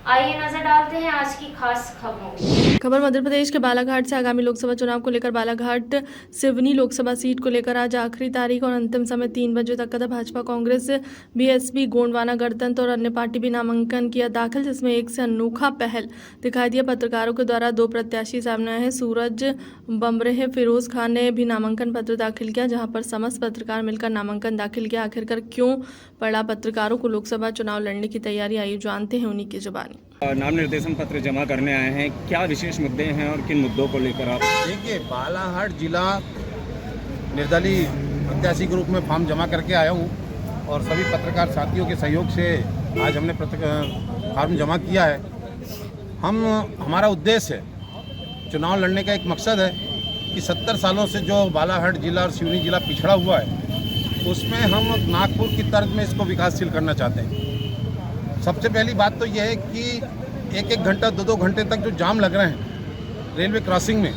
आइए नजर डालते हैं आज की खास खबरों। खबर मध्य प्रदेश के बालाघाट से आगामी लोकसभा चुनाव को लेकर बालाघाट सिवनी लोकसभा सीट को लेकर आज आखिरी तारीख और अंतिम समय 3 बजे तक का था। भाजपा, कांग्रेस, बीएसपी, गोंडवाना गणतंत्र और अन्य पार्टी भी नामांकन किया दाखिल, जिसमें एक से अनोखा पहल दिखाई दिया। पत्रकारों के द्वारा 2 प्रत्याशी सामने आए हैं। सूरज बमरेह फिरोज खान ने भी नामांकन पत्र दाखिल किया, जहां पर समस्त पत्रकार मिलकर नामांकन दाखिल किया। आखिरकार क्यों पड़ा पत्रकारों को लोकसभा चुनाव लड़ने की तैयारी, आइए जानते हैं उन्हीं की जुबानी। नाम निर्देशन पत्र जमा करने आए हैं, क्या विशेष मुद्दे हैं और किन मुद्दों को लेकर आप? देखिए, बालाघाट जिला निर्दलीय प्रत्याशी के रूप में फॉर्म जमा करके आया हूँ और सभी पत्रकार साथियों के सहयोग से आज हमने फॉर्म जमा किया है। हमारा उद्देश्य है, चुनाव लड़ने का एक मकसद है कि 70 सालों से जो बालाघाट जिला और सिवनी जिला पिछड़ा हुआ है, उसमें हम नागपुर की तर्ज में इसको विकासशील करना चाहते हैं। सबसे पहली बात तो यह है कि 1-1 घंटा 2-2 घंटे तक जो जाम लग रहे हैं रेलवे क्रॉसिंग में,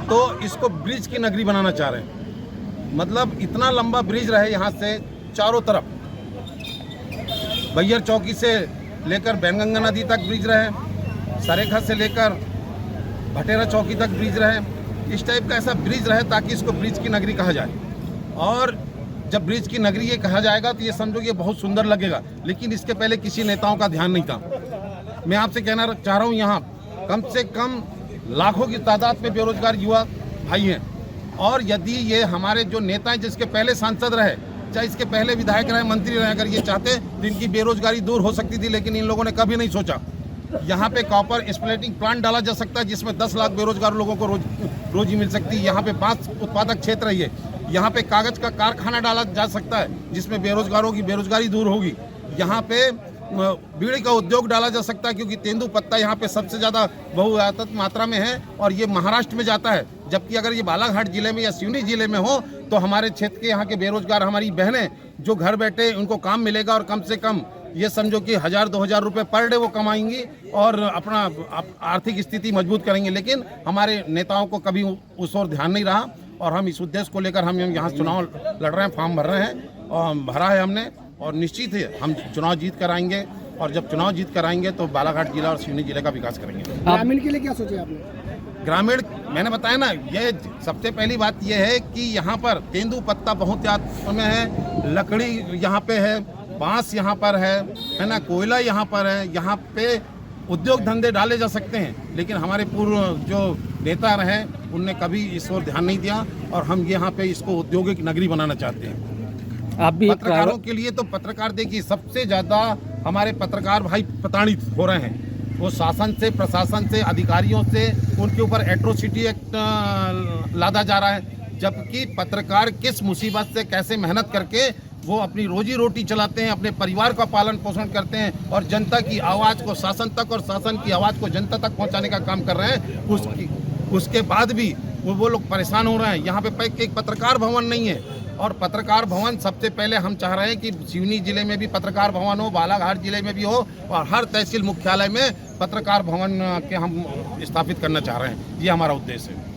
तो इसको ब्रिज की नगरी बनाना चाह रहे हैं। मतलब इतना लंबा ब्रिज रहे यहाँ से चारों तरफ, बैयर चौकी से लेकर बैनगंगा नदी तक ब्रिज रहे, सरेखा से लेकर भटेरा चौकी तक ब्रिज रहे। इस टाइप का ऐसा ब्रिज रहे ताकि इसको ब्रिज की नगरी कहा जाए। और जब ब्रिज की नगरी ये कहा जाएगा तो ये समझो ये बहुत सुंदर लगेगा, लेकिन इसके पहले किसी नेताओं का ध्यान नहीं था। मैं आपसे कहना चाह रहा हूँ, यहाँ कम से कम लाखों की तादाद में बेरोजगार युवा भाई हैं, और यदि ये हमारे जो नेता हैं, जिसके पहले सांसद रहे, चाहे इसके पहले विधायक रहे, मंत्री रहे, अगर ये चाहते तो इनकी बेरोजगारी दूर हो सकती थी, लेकिन इन लोगों ने कभी नहीं सोचा। यहाँ पे कॉपर स्प्लिटिंग प्लांट डाला जा सकता है, जिसमें 10 लाख बेरोजगार लोगों को रोजी मिल सकती है। यहाँ पे 5 उत्पादक क्षेत्र है ये। यहाँ पे कागज का कारखाना डाला जा सकता है, जिसमें बेरोजगारों की बेरोजगारी दूर होगी। यहाँ पे बीड़ी का उद्योग डाला जा सकता है, क्योंकि तेंदुपत्ता यहाँ पे सबसे ज़्यादा बहुआयात मात्रा में है और ये महाराष्ट्र में जाता है। जबकि अगर ये बालाघाट जिले में या सिवनी जिले में हो तो हमारे क्षेत्र के यहाँ के बेरोजगार हमारी बहनें जो घर बैठे उनको काम मिलेगा, और कम से कम ये समझो कि 1000-2000 रुपये पर डे वो कमाएंगी और अपना आर्थिक स्थिति मजबूत करेंगे। लेकिन हमारे नेताओं को कभी उस ओर ध्यान नहीं रहा, और हम इस उद्देश्य को लेकर हम यहाँ चुनाव लड़ रहे हैं, फॉर्म भर रहे हैं और भरा है हमने, और निश्चित है हम चुनाव जीत कर आएंगे। और जब चुनाव जीत कर आएंगे तो बालाघाट जिला और सिवनी जिले का विकास करेंगे। ग्रामीण के लिए क्या सोचे आपने? ग्रामीण, मैंने बताया ना, ये सबसे पहली बात ये है कि यहाँ पर तेंदुपत्ता बहुत में है, लकड़ी यहाँ पे है, बांस यहाँ पर है ना, कोयला यहाँ पर है। यहाँ पे उद्योग धंधे डाले जा सकते हैं, लेकिन हमारे पूर्व जो नेता रहे उनने कभी इस ओर ध्यान नहीं दिया, और हम यहाँ पे इसको औद्योगिक नगरी बनाना चाहते हैं। आप भी पत्रकारों के लिए तो पत्रकार, देखिए, सबसे ज़्यादा हमारे पत्रकार भाई प्रताड़ित हो रहे हैं। वो शासन से, प्रशासन से, अधिकारियों से उनके ऊपर एट्रोसिटी एक्ट लादा जा रहा है, जबकि पत्रकार किस मुसीबत से कैसे मेहनत करके वो अपनी रोजी रोटी चलाते हैं, अपने परिवार का पालन पोषण करते हैं, और जनता की आवाज़ को शासन तक और शासन की आवाज़ को जनता तक पहुंचाने का काम कर रहे हैं। उसके बाद भी वो लोग परेशान हो रहे हैं। यहाँ पे एक पत्रकार भवन नहीं है, और पत्रकार भवन सबसे पहले हम चाह रहे हैं कि सिवनी जिले में भी पत्रकार भवन हो, बालाघाट जिले में भी हो, और हर तहसील मुख्यालय में पत्रकार भवन के हम स्थापित करना चाह रहे हैं। ये हमारा उद्देश्य है।